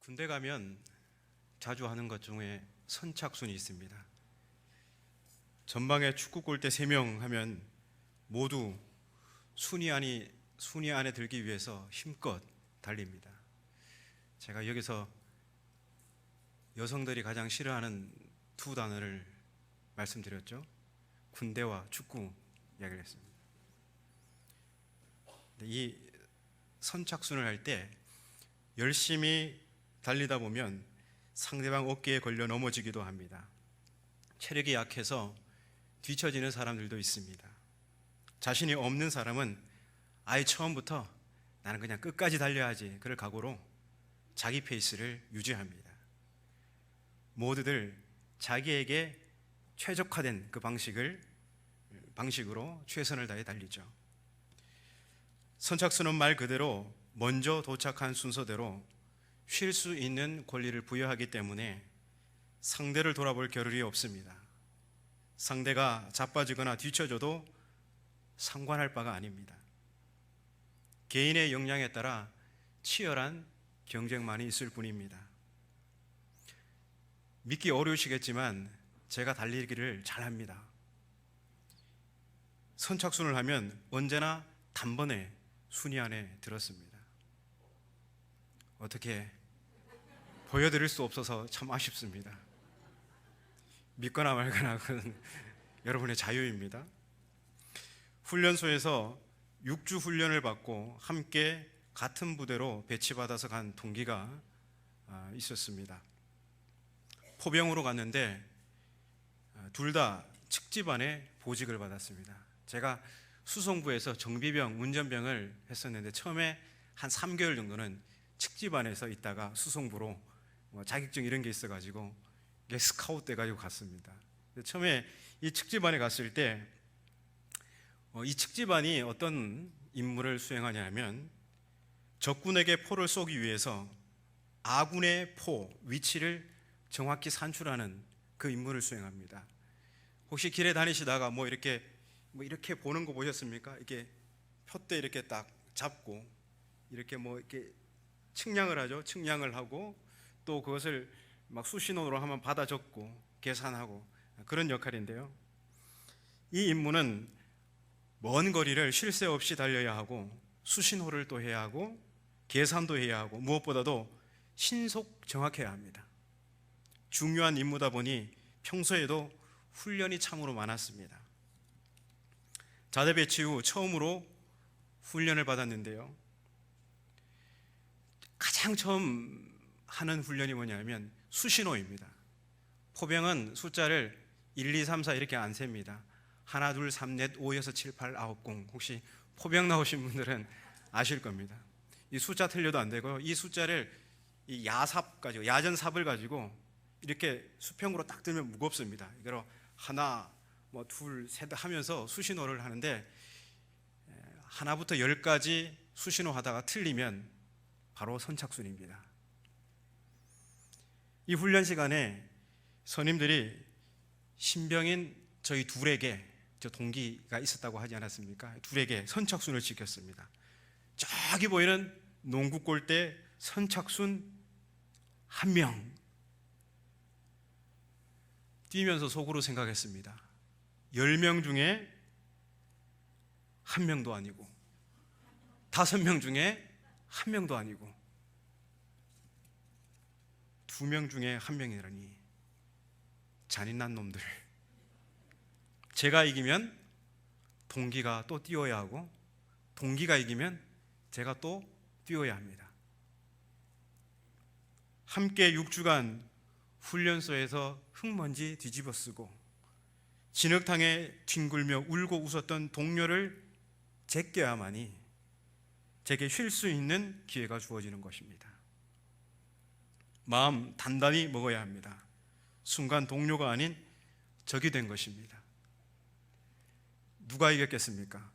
군대 가면 자주 하는 것 중에 선착순이 있습니다. 전방에 축구 골대 3명 하면 모두 순위 안에 들기 위해서 힘껏 달립니다. 제가 여기서 여성들이 가장 싫어하는 두 단어를 말씀드렸죠. 군대와 축구 이야기를 했습니다. 이 선착순을 할 때 열심히 달리다 보면 상대방 어깨에 걸려 넘어지기도 합니다. 체력이 약해서 뒤처지는 사람들도 있습니다. 자신이 없는 사람은 아예 처음부터 나는 그냥 끝까지 달려야지 그럴 각오로 자기 페이스를 유지합니다. 모두들 자기에게 최적화된 그 방식으로 최선을 다해 달리죠. 선착순은 말 그대로 먼저 도착한 순서대로 쉴 수 있는 권리를 부여하기 때문에 상대를 돌아볼 겨를이 없습니다. 상대가 자빠지거나 뒤처져도 상관할 바가 아닙니다. 개인의 역량에 따라 치열한 경쟁만이 있을 뿐입니다. 믿기 어려우시겠지만 제가 달리기를 잘합니다. 선착순을 하면 언제나 단번에 순위 안에 들었습니다. 어떻게 보여드릴 수 없어서 참 아쉽습니다. 믿거나 말거나 그건 여러분의 자유입니다. 훈련소에서 6주 훈련을 받고 함께 같은 부대로 배치받아서 간 동기가 있었습니다. 포병으로 갔는데 둘 다 측집안에 보직을 받았습니다. 제가 수송부에서 정비병, 운전병을 했었는데 처음에 한 3개월 정도는 측집안에서 있다가 수송부로 자격증 이런 게 있어가지고 스카우트 돼가지고 갔습니다. 처음에 이 측집안에 갔을 때 이 측집안이 어떤 임무를 수행하냐면 적군에게 포를 쏘기 위해서 아군의 포 위치를 정확히 산출하는 그 임무를 수행합니다. 혹시 길에 다니시다가 이렇게 보는 거 보셨습니까? 이렇게 푯대 이렇게 딱 잡고 이렇게 이렇게 측량을 하죠. 측량을 하고 또 그것을 막 수신호로 한번 받아 적고 계산하고 그런 역할인데요. 이 임무는 먼 거리를 쉴 새 없이 달려야 하고 수신호를 또 해야 하고 계산도 해야 하고 무엇보다도 신속 정확해야 합니다. 중요한 임무다 보니 평소에도 훈련이 참으로 많았습니다. 자대 배치 후 처음으로 훈련을 받았는데요. 가장 처음 하는 훈련이 뭐냐면 수신호입니다. 포병은 숫자를 1, 2, 3, 4 이렇게 안 셉니다. 1, 2, 3, 4, 5, 6, 7, 8, 9, 0 혹시 포병 나오신 분들은 아실 겁니다. 이 숫자 틀려도 안 되고요. 이 숫자를 이 야전삽을 가지고 이렇게 수평으로 딱 들면 무겁습니다. 이거로 하나, 둘, 셋 하면서 수신호를 하는데 하나부터 10까지 수신호 하다가 틀리면 바로 선착순입니다. 이 훈련 시간에 선임들이 신병인 저희 둘에게 저 동기가 있었다고 하지 않았습니까? 둘에게 선착순을 지켰습니다. 저기 보이는 농구 골대 선착순 1명 뛰면서 속으로 생각했습니다. 10명 중에 1명도 아니고 5명 중에 1명도 아니고 2명 중에 1명이라니 잔인한 놈들. 제가 이기면 동기가 또 뛰어야 하고 동기가 이기면 제가 또 뛰어야 합니다. 함께 6주간 훈련소에서 흙먼지 뒤집어 쓰고 진흙탕에 뒹굴며 울고 웃었던 동료를 제껴야만이 제게 쉴 수 있는 기회가 주어지는 것입니다. 마음 단단히 먹어야 합니다. 순간 동료가 아닌 적이 된 것입니다. 누가 이겼겠습니까?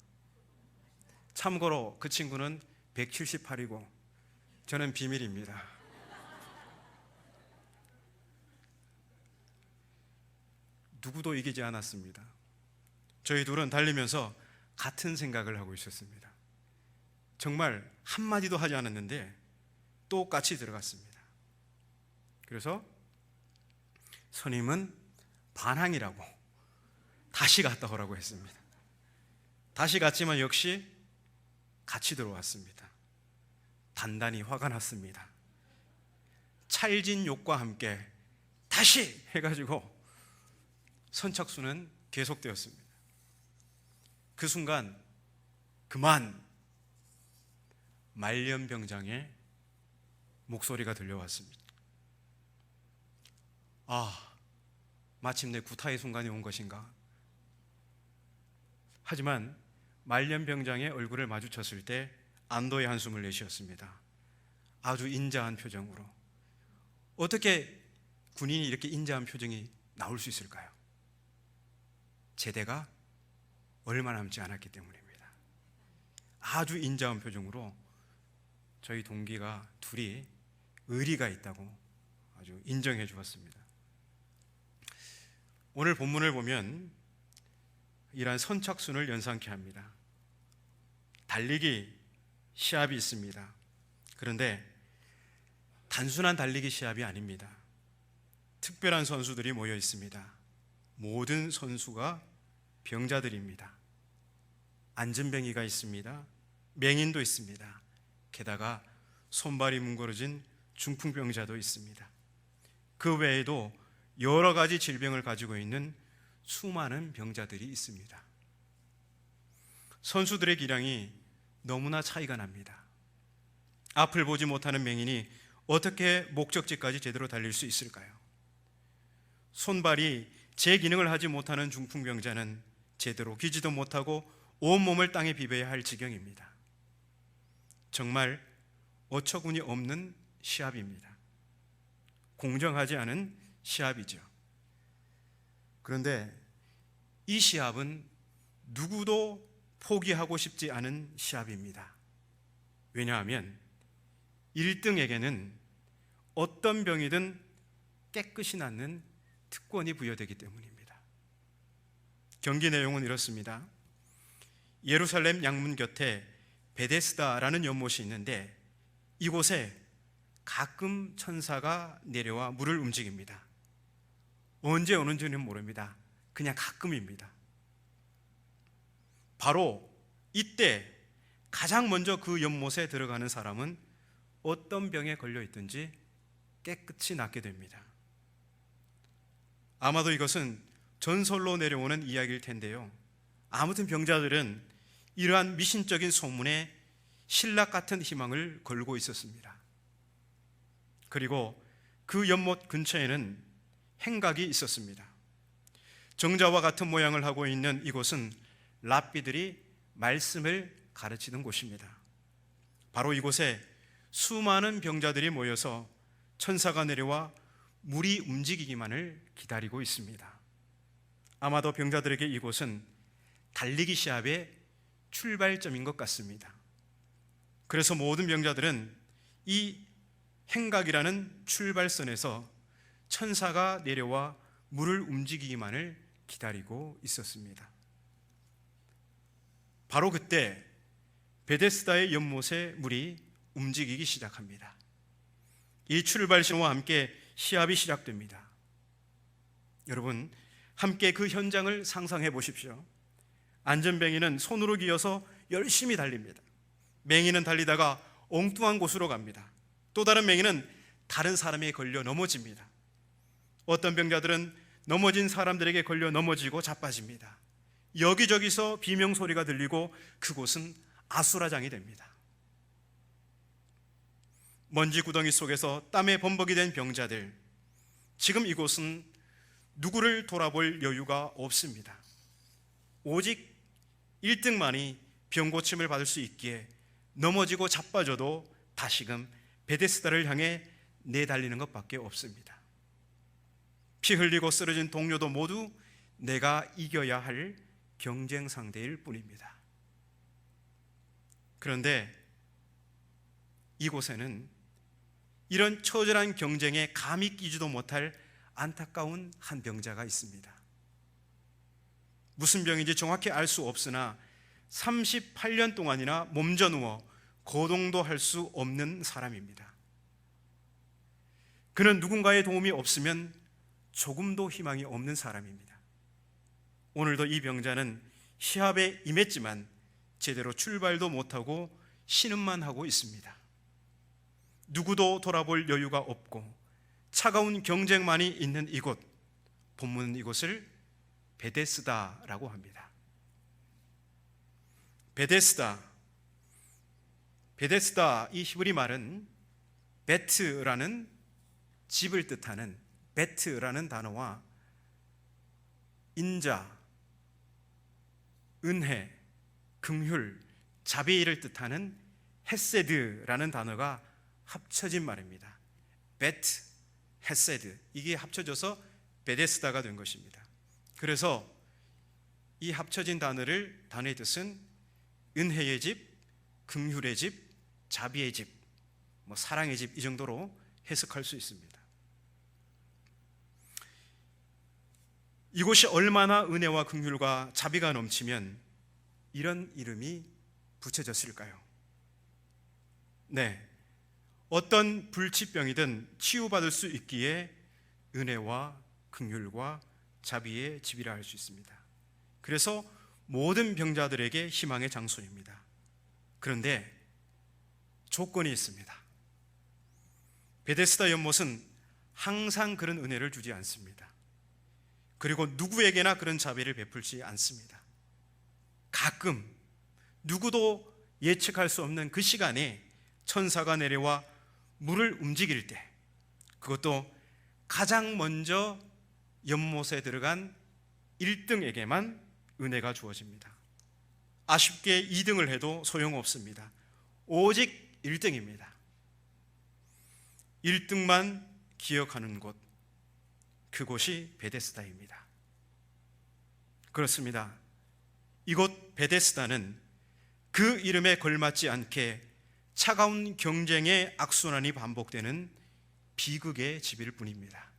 참고로 그 친구는 178이고 저는 비밀입니다. 누구도 이기지 않았습니다. 저희 둘은 달리면서 같은 생각을 하고 있었습니다. 정말 한마디도 하지 않았는데 똑같이 들어갔습니다. 그래서 선임은 반항이라고 다시 갔다 오라고 했습니다. 다시 갔지만 역시 같이 들어왔습니다. 단단히 화가 났습니다. 찰진 욕과 함께 다시 해가지고 선착순은 계속되었습니다. 그 순간 그만 말년병장의 목소리가 들려왔습니다. 아, 마침내 구타의 순간이 온 것인가? 하지만 말년병장의 얼굴을 마주쳤을 때 안도의 한숨을 내쉬었습니다. 아주 인자한 표정으로. 어떻게 군인이 이렇게 인자한 표정이 나올 수 있을까요? 제대가 얼마 남지 않았기 때문입니다. 아주 인자한 표정으로 저희 동기가 둘이 의리가 있다고 아주 인정해 주었습니다. 오늘 본문을 보면 이러한 선착순을 연상케 합니다. 달리기 시합이 있습니다. 그런데 단순한 달리기 시합이 아닙니다. 특별한 선수들이 모여 있습니다. 모든 선수가 병자들입니다. 안전뱅이가 있습니다. 맹인도 있습니다. 게다가 손발이 뭉그러진 중풍병자도 있습니다. 그 외에도 여러 가지 질병을 가지고 있는 수많은 병자들이 있습니다. 선수들의 기량이 너무나 차이가 납니다. 앞을 보지 못하는 맹인이 어떻게 목적지까지 제대로 달릴 수 있을까요? 손발이 제 기능을 하지 못하는 중풍병자는 제대로 기지도 못하고 온몸을 땅에 비벼야 할 지경입니다. 정말 어처구니 없는 시합입니다. 공정하지 않은 시합이죠. 그런데 이 시합은 누구도 포기하고 싶지 않은 시합입니다. 왜냐하면 1등에게는 어떤 병이든 깨끗이 낫는 특권이 부여되기 때문입니다. 경기 내용은 이렇습니다. 예루살렘 양문 곁에 베데스다라는 연못이 있는데 이곳에 가끔 천사가 내려와 물을 움직입니다. 언제 오는지는 모릅니다. 그냥 가끔입니다. 바로 이때 가장 먼저 그 연못에 들어가는 사람은 어떤 병에 걸려 있든지 깨끗이 낫게 됩니다. 아마도 이것은 전설로 내려오는 이야기일 텐데요. 아무튼 병자들은 이러한 미신적인 소문에 신락 같은 희망을 걸고 있었습니다. 그리고 그 연못 근처에는 행각이 있었습니다. 정자와 같은 모양을 하고 있는 이곳은 랍비들이 말씀을 가르치는 곳입니다. 바로 이곳에 수많은 병자들이 모여서 천사가 내려와 물이 움직이기만을 기다리고 있습니다. 아마도 병자들에게 이곳은 달리기 시합의 출발점인 것 같습니다. 그래서 모든 병자들은 이 행각이라는 출발선에서 천사가 내려와 물을 움직이기만을 기다리고 있었습니다. 바로 그때 베데스다의 연못의 물이 움직이기 시작합니다. 이 출발 신호와 함께 시합이 시작됩니다. 여러분, 함께 그 현장을 상상해 보십시오. 안전뱅이는 손으로 기어서 열심히 달립니다. 맹인은 달리다가 엉뚱한 곳으로 갑니다. 또 다른 맹인은 다른 사람에 걸려 넘어집니다. 어떤 병자들은 넘어진 사람들에게 걸려 넘어지고 자빠집니다. 여기저기서 비명소리가 들리고 그곳은 아수라장이 됩니다. 먼지 구덩이 속에서 땀에 범벅이 된 병자들, 지금 이곳은 누구를 돌아볼 여유가 없습니다. 오직 1등만이 병고침을 받을 수 있기에 넘어지고 자빠져도 다시금 베데스다를 향해 내달리는 것밖에 없습니다. 피 흘리고 쓰러진 동료도 모두 내가 이겨야 할 경쟁 상대일 뿐입니다. 그런데 이곳에는 이런 처절한 경쟁에 감히 끼지도 못할 안타까운 한 병자가 있습니다. 무슨 병인지 정확히 알 수 없으나 38년 동안이나 몸져 누워 거동도 할 수 없는 사람입니다. 그는 누군가의 도움이 없으면 조금도 희망이 없는 사람입니다. 오늘도 이 병자는 시합에 임했지만 제대로 출발도 못하고 신음만 하고 있습니다. 누구도 돌아볼 여유가 없고 차가운 경쟁만이 있는 이곳, 본문은 이곳을 베데스다라고 합니다. 베데스다, 이 히브리 말은 베트라는 집을 뜻하는 베트라는 단어와 인자, 은혜, 긍휼, 자비를 뜻하는 헤세드라는 단어가 합쳐진 말입니다. 베트, 헤세드, 이게 합쳐져서 베데스다가 된 것입니다. 그래서 이 합쳐진 단어의 뜻은 은혜의 집, 긍휼의 집, 자비의 집, 사랑의 집, 이 정도로 해석할 수 있습니다. 이곳이 얼마나 은혜와 긍휼과 자비가 넘치면 이런 이름이 붙여졌을까요? 네, 어떤 불치병이든 치유받을 수 있기에 은혜와 긍휼과 자비의 집이라 할 수 있습니다. 그래서 모든 병자들에게 희망의 장소입니다. 그런데 조건이 있습니다. 베데스다 연못은 항상 그런 은혜를 주지 않습니다. 그리고 누구에게나 그런 자비를 베풀지 않습니다. 가끔 누구도 예측할 수 없는 그 시간에 천사가 내려와 물을 움직일 때, 그것도 가장 먼저 연못에 들어간 1등에게만 은혜가 주어집니다. 아쉽게 2등을 해도 소용없습니다. 오직 1등입니다. 1등만 기억하는 곳, 그곳이 베데스다입니다. 그렇습니다. 이곳 베데스다는 그 이름에 걸맞지 않게 차가운 경쟁의 악순환이 반복되는 비극의 집일 뿐입니다.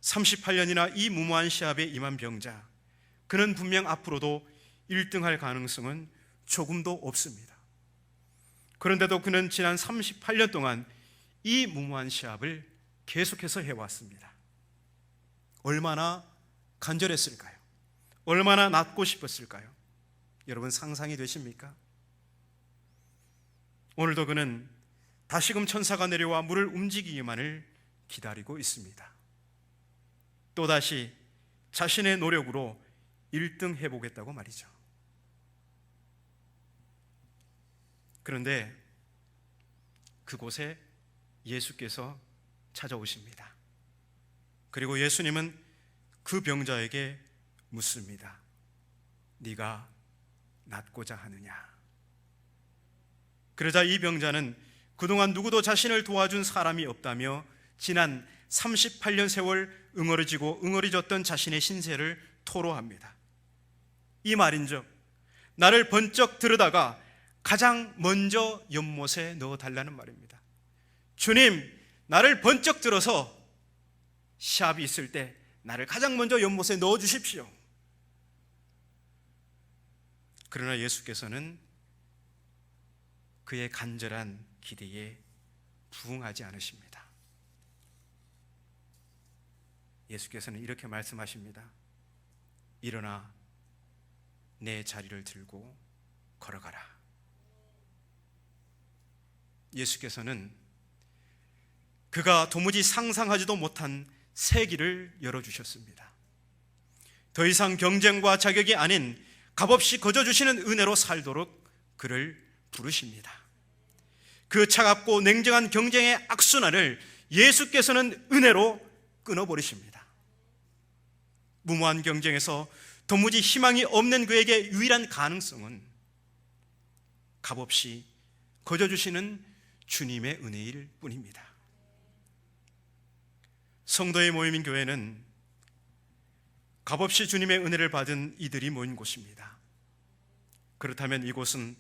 38년이나 이 무모한 시합에 임한 병자, 그는 분명 앞으로도 1등할 가능성은 조금도 없습니다. 그런데도 그는 지난 38년 동안 이 무모한 시합을 계속해서 해왔습니다. 얼마나 간절했을까요? 얼마나 낫고 싶었을까요? 여러분 상상이 되십니까? 오늘도 그는 다시금 천사가 내려와 물을 움직이기만을 기다리고 있습니다. 또다시 자신의 노력으로 1등 해보겠다고 말이죠. 그런데 그곳에 예수께서 찾아오십니다. 그리고 예수님은 그 병자에게 묻습니다. 네가 낫고자 하느냐? 그러자 이 병자는 그동안 누구도 자신을 도와준 사람이 없다며 지난 38년 세월 응어리졌던 자신의 신세를 토로합니다. 이 말인즉 나를 번쩍 들여다가 가장 먼저 연못에 넣어달라는 말입니다. 주님, 나를 번쩍 들어서 시합이 있을 때 나를 가장 먼저 연못에 넣어주십시오. 그러나 예수께서는 그의 간절한 기대에 부응하지 않으십니다. 예수께서는 이렇게 말씀하십니다. 일어나 내 자리를 들고 걸어가라. 예수께서는 그가 도무지 상상하지도 못한 새 길을 열어주셨습니다. 더 이상 경쟁과 자격이 아닌 값없이 거저주시는 은혜로 살도록 그를 부르십니다. 그 차갑고 냉정한 경쟁의 악순환을 예수께서는 은혜로 끊어버리십니다. 무모한 경쟁에서 도무지 희망이 없는 그에게 유일한 가능성은 값없이 거저주시는 주님의 은혜일 뿐입니다. 성도의 모임인 교회는 값없이 주님의 은혜를 받은 이들이 모인 곳입니다. 그렇다면 이곳은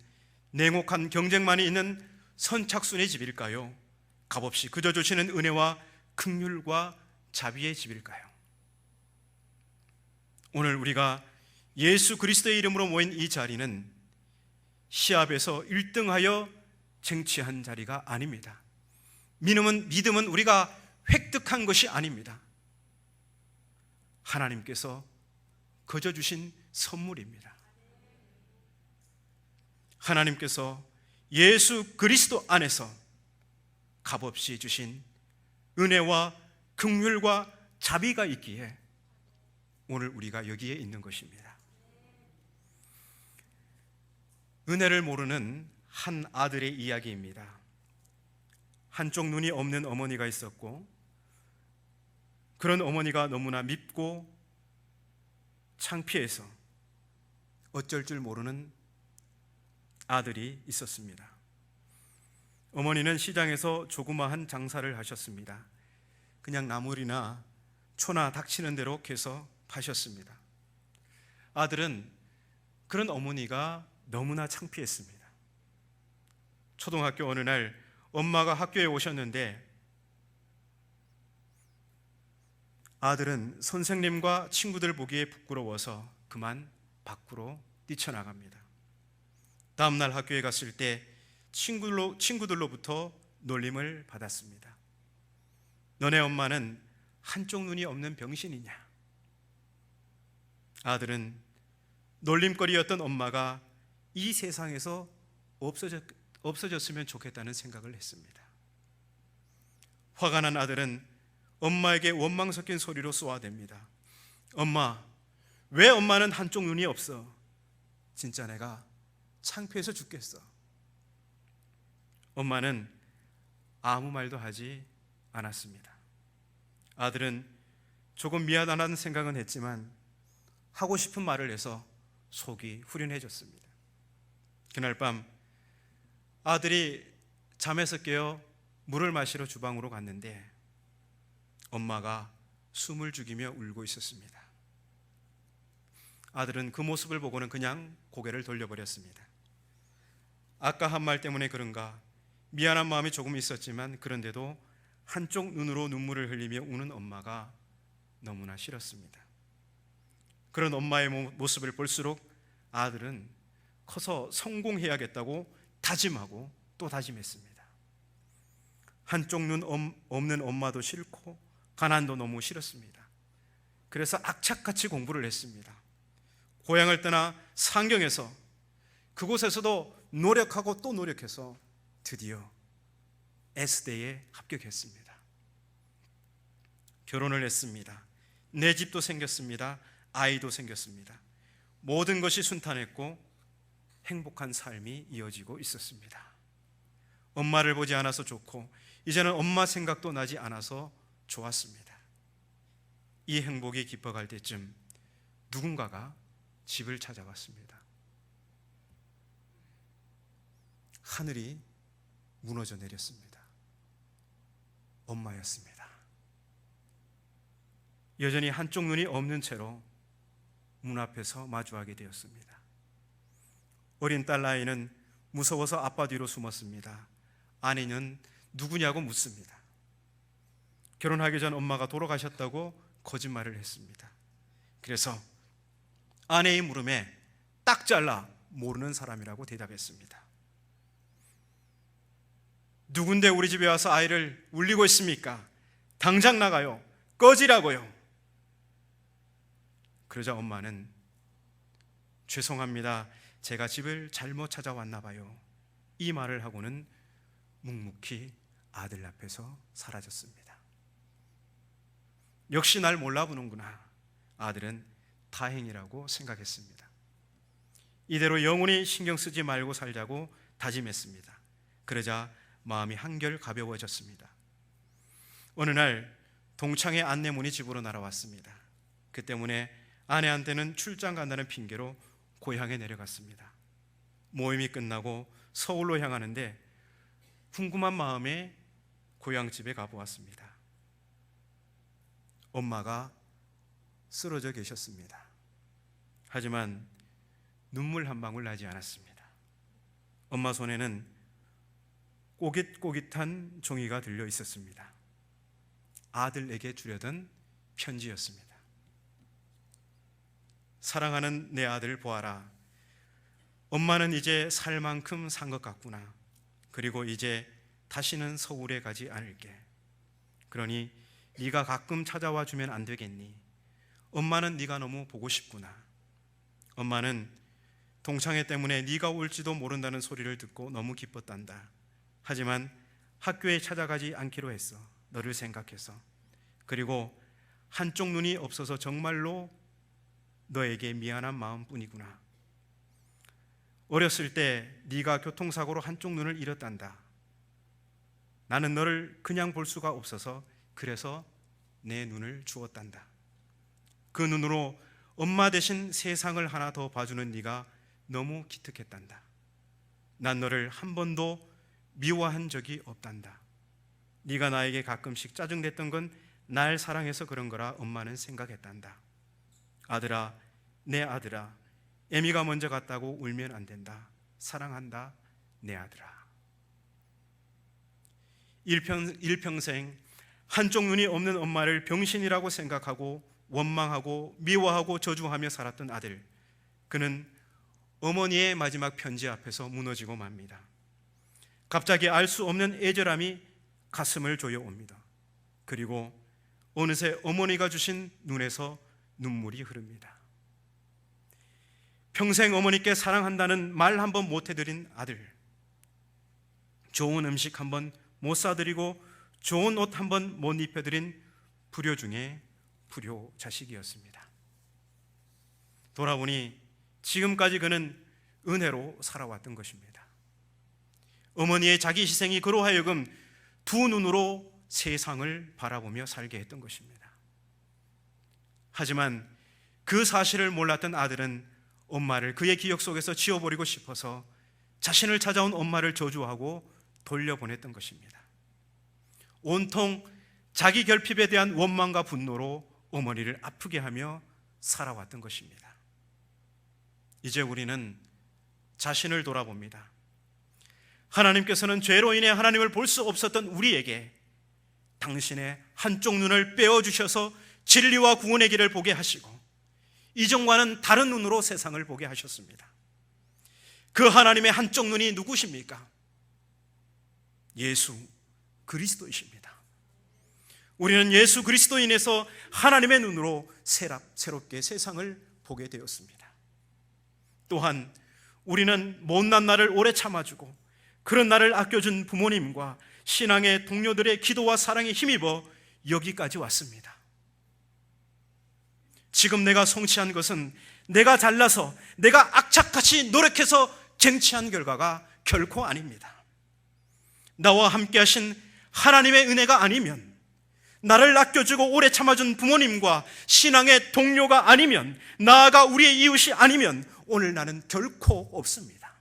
냉혹한 경쟁만이 있는 선착순의 집일까요? 값없이 그저 주시는 은혜와 긍휼과 자비의 집일까요? 오늘 우리가 예수 그리스도의 이름으로 모인 이 자리는 시합에서 1등하여 쟁취한 자리가 아닙니다. 믿음은 우리가 획득한 것이 아닙니다. 하나님께서 거저 주신 선물입니다. 하나님께서 예수 그리스도 안에서 값없이 주신 은혜와 긍휼과 자비가 있기에 오늘 우리가 여기에 있는 것입니다. 은혜를 모르는 한 아들의 이야기입니다. 한쪽 눈이 없는 어머니가 있었고, 그런 어머니가 너무나 밉고 창피해서 어쩔 줄 모르는 아들이 있었습니다. 어머니는 시장에서 조그마한 장사를 하셨습니다. 그냥 나물이나 초나 닥치는 대로 캐서 파셨습니다. 아들은 그런 어머니가 너무나 창피했습니다. 초등학교 어느 날 엄마가 학교에 오셨는데 아들은 선생님과 친구들 보기에 부끄러워서 그만 밖으로 뛰쳐나갑니다. 다음 날 학교에 갔을 때 친구들로부터 놀림을 받았습니다. 너네 엄마는 한쪽 눈이 없는 병신이냐? 아들은 놀림거리였던 엄마가 이 세상에서 없어졌으면 좋겠다는 생각을 했습니다. 화가 난 아들은 엄마에게 원망 섞인 소리로 쏘아댑니다. 엄마, 왜 엄마는 한쪽 눈이 없어? 진짜 내가 창피해서 죽겠어. 엄마는 아무 말도 하지 않았습니다. 아들은 조금 미안하다는 생각은 했지만 하고 싶은 말을 해서 속이 후련해졌습니다. 그날 밤 아들이 잠에서 깨어 물을 마시러 주방으로 갔는데 엄마가 숨을 죽이며 울고 있었습니다. 아들은 그 모습을 보고는 그냥 고개를 돌려버렸습니다. 아까 한 말 때문에 그런가 미안한 마음이 조금 있었지만 그런데도 한쪽 눈으로 눈물을 흘리며 우는 엄마가 너무나 싫었습니다. 그런 엄마의 모습을 볼수록 아들은 커서 성공해야겠다고 다짐하고 또 다짐했습니다. 한쪽 눈 없는 엄마도 싫고 가난도 너무 싫었습니다. 그래서 악착같이 공부를 했습니다. 고향을 떠나 상경에서 그곳에서도 노력하고 또 노력해서 드디어 S대에 합격했습니다. 결혼을 했습니다. 내 집도 생겼습니다. 아이도 생겼습니다. 모든 것이 순탄했고 행복한 삶이 이어지고 있었습니다. 엄마를 보지 않아서 좋고 이제는 엄마 생각도 나지 않아서 좋았습니다. 이 행복이 깊어갈 때쯤 누군가가 집을 찾아왔습니다. 하늘이 무너져 내렸습니다. 엄마였습니다. 여전히 한쪽 눈이 없는 채로 문 앞에서 마주하게 되었습니다. 어린 딸아이는 무서워서 아빠 뒤로 숨었습니다. 아내는 누구냐고 묻습니다. 결혼하기 전 엄마가 돌아가셨다고 거짓말을 했습니다. 그래서 아내의 물음에 딱 잘라 모르는 사람이라고 대답했습니다. 누군데 우리 집에 와서 아이를 울리고 있습니까? 당장 나가요. 꺼지라고요. 그러자 엄마는 죄송합니다. 제가 집을 잘못 찾아왔나 봐요. 이 말을 하고는 묵묵히 아들 앞에서 사라졌습니다. 역시 날 몰라보는구나. 아들은 다행이라고 생각했습니다. 이대로 영원히 신경 쓰지 말고 살자고 다짐했습니다. 그러자 마음이 한결 가벼워졌습니다. 어느 날 동창의 안내문이 집으로 날아왔습니다. 그 때문에 아내한테는 출장 간다는 핑계로 고향에 내려갔습니다. 모임이 끝나고 서울로 향하는데 궁금한 마음에 고향집에 가보았습니다. 엄마가 쓰러져 계셨습니다. 하지만 눈물 한 방울 나지 않았습니다. 엄마 손에는 꼬깃꼬깃한 종이가 들려 있었습니다. 아들에게 주려던 편지였습니다. 사랑하는 내 아들 보아라. 엄마는 이제 살 만큼 산 것 같구나. 그리고 이제 다시는 서울에 가지 않을게. 그러니 네가 가끔 찾아와 주면 안 되겠니? 엄마는 네가 너무 보고 싶구나. 엄마는 동창회 때문에 네가 올지도 모른다는 소리를 듣고 너무 기뻤단다. 하지만 학교에 찾아가지 않기로 했어. 너를 생각해서. 그리고 한쪽 눈이 없어서 정말로 너에게 미안한 마음뿐이구나. 어렸을 때 네가 교통사고로 한쪽 눈을 잃었단다. 나는 너를 그냥 볼 수가 없어서 그래서 내 눈을 주었단다. 그 눈으로 엄마 대신 세상을 하나 더 봐주는 네가 너무 기특했단다. 난 너를 한 번도 미워한 적이 없단다. 네가 나에게 가끔씩 짜증냈던 건 날 사랑해서 그런 거라 엄마는 생각했단다. 아들아, 내 아들아, 애미가 먼저 갔다고 울면 안 된다. 사랑한다, 내 아들아. 일평생 한쪽 눈이 없는 엄마를 병신이라고 생각하고 원망하고 미워하고 저주하며 살았던 아들, 그는 어머니의 마지막 편지 앞에서 무너지고 맙니다. 갑자기 알 수 없는 애절함이 가슴을 조여옵니다. 그리고 어느새 어머니가 주신 눈에서 눈물이 흐릅니다. 평생 어머니께 사랑한다는 말 한 번 못 해드린 아들, 좋은 음식 한 번 못 사드리고 좋은 옷 한 번 못 입혀드린 불효 중에 불효 자식이었습니다. 돌아보니 지금까지 그는 은혜로 살아왔던 것입니다. 어머니의 자기 희생이 그로 하여금 두 눈으로 세상을 바라보며 살게 했던 것입니다. 하지만 그 사실을 몰랐던 아들은 엄마를 그의 기억 속에서 지워버리고 싶어서 자신을 찾아온 엄마를 저주하고 돌려보냈던 것입니다. 온통 자기 결핍에 대한 원망과 분노로 어머니를 아프게 하며 살아왔던 것입니다. 이제 우리는 자신을 돌아봅니다. 하나님께서는 죄로 인해 하나님을 볼 수 없었던 우리에게 당신의 한쪽 눈을 빼어주셔서 진리와 구원의 길을 보게 하시고 이전과는 다른 눈으로 세상을 보게 하셨습니다. 그 하나님의 한쪽 눈이 누구십니까? 예수 그리스도이십니다. 우리는 예수 그리스도인에서 하나님의 눈으로 새롭게 세상을 보게 되었습니다. 또한 우리는 못난 나를 오래 참아주고 그런 나를 아껴준 부모님과 신앙의 동료들의 기도와 사랑에 힘입어 여기까지 왔습니다. 지금 내가 성취한 것은 내가 잘나서 내가 악착같이 노력해서 쟁취한 결과가 결코 아닙니다. 나와 함께 하신 하나님의 은혜가 아니면, 나를 아껴주고 오래 참아준 부모님과 신앙의 동료가 아니면, 나아가 우리의 이웃이 아니면 오늘 나는 결코 없습니다.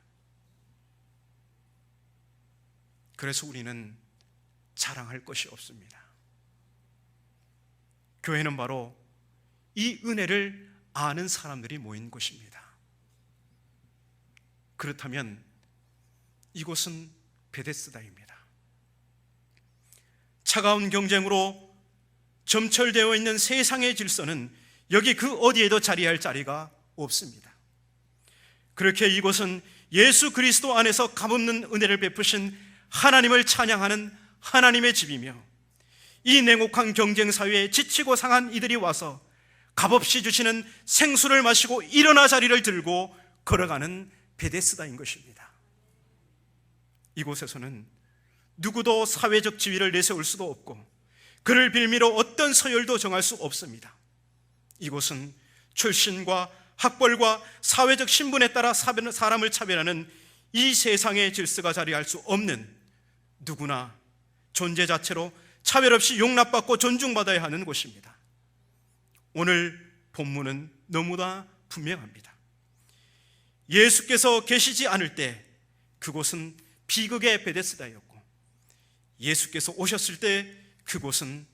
그래서 우리는 자랑할 것이 없습니다. 교회는 바로 이 은혜를 아는 사람들이 모인 곳입니다. 그렇다면 이곳은 베데스다입니다. 차가운 경쟁으로 점철되어 있는 세상의 질서는 여기 그 어디에도 자리할 자리가 없습니다. 그렇게 이곳은 예수 그리스도 안에서 값없는 은혜를 베푸신 하나님을 찬양하는 하나님의 집이며, 이 냉혹한 경쟁 사회에 지치고 상한 이들이 와서 값없이 주시는 생수를 마시고 일어나 자리를 들고 걸어가는 베데스다인 것입니다. 이곳에서는 누구도 사회적 지위를 내세울 수도 없고 그를 빌미로 어떤 서열도 정할 수 없습니다. 이곳은 출신과 학벌과 사회적 신분에 따라 사람을 차별하는 이 세상의 질서가 자리할 수 없는, 누구나 존재 자체로 차별 없이 용납받고 존중받아야 하는 곳입니다. 오늘 본문은 너무나 분명합니다. 예수께서 계시지 않을 때 그곳은 비극의 베데스다였고, 예수께서 오셨을 때 그곳은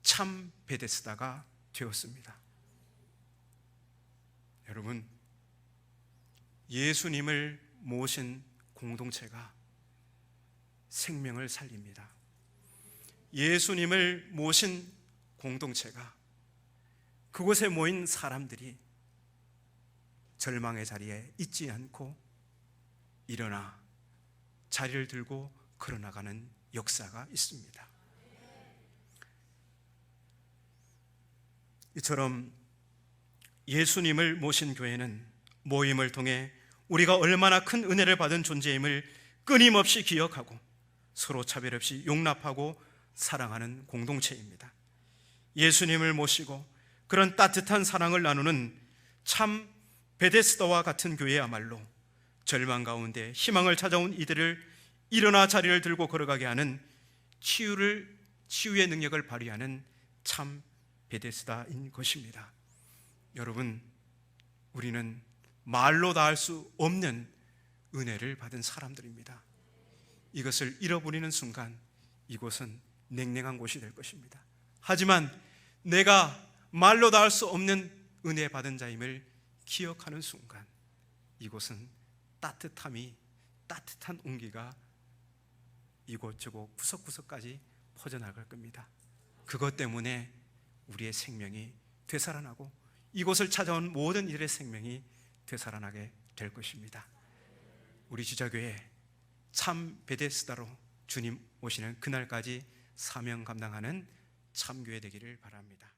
참 베데스다가 되었습니다. 여러분, 예수님을 모신 공동체가 생명을 살립니다. 예수님을 모신 공동체가, 그곳에 모인 사람들이 절망의 자리에 있지 않고 일어나 자리를 들고 걸어나가는 역사가 있습니다. 이처럼 예수님을 모신 교회는 모임을 통해 우리가 얼마나 큰 은혜를 받은 존재임을 끊임없이 기억하고 서로 차별 없이 용납하고 사랑하는 공동체입니다. 예수님을 모시고 그런 따뜻한 사랑을 나누는 참 베데스다와 같은 교회야말로 절망 가운데 희망을 찾아온 이들을 일어나 자리를 들고 걸어가게 하는 치유의 능력을 발휘하는 참 베데스다인 것입니다. 여러분, 우리는 말로 다 할 수 없는 은혜를 받은 사람들입니다. 이것을 잃어버리는 순간 이곳은 냉랭한 곳이 될 것입니다. 하지만 내가 말로 다 할 수 없는 은혜 받은 자임을 기억하는 순간 이곳은 따뜻한 온기가 이곳저곳 구석구석까지 퍼져나갈 겁니다. 그것 때문에 우리의 생명이 되살아나고 이곳을 찾아온 모든 이들의 생명이 되살아나게 될 것입니다. 우리 지자교회 참 베데스다로 주님 오시는 그날까지 사명 감당하는 참교회 되기를 바랍니다.